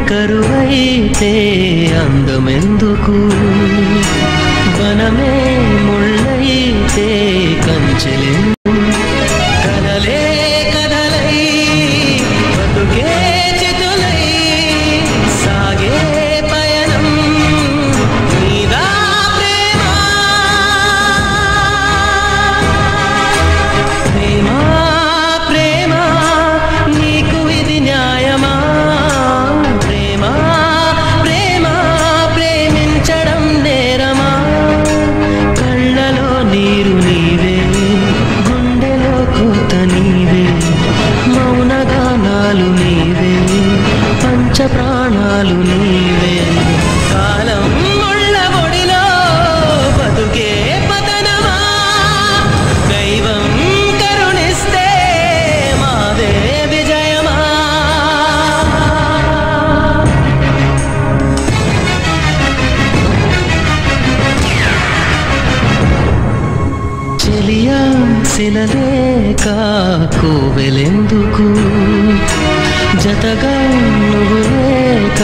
కరువైతే అందమెందుకు వనమే ముళ్ళైతే కంచెలెందుకు కదలే కదలై బతుకే చితులై సాగే పయనం నీదా ప్రేమ ప్రేమ ప్రేమ నీకు ఇది న్యాయమా ప్రేమ ప్రేమ ప్రేమించడం నేరమా కళ్ళలో నీరు నీవే గుండెలో కోత నీవే మౌనగానాలు నీవే పంచ ప్రాణాలు నీవే కాలం ముళ్ళ ఒడిలో బతుకే పతనమా దైవం కరుణిస్తే మాదే విజయమా చెలియా శిలలేక కోవెలెందుకు జతగా నువ్వు లేక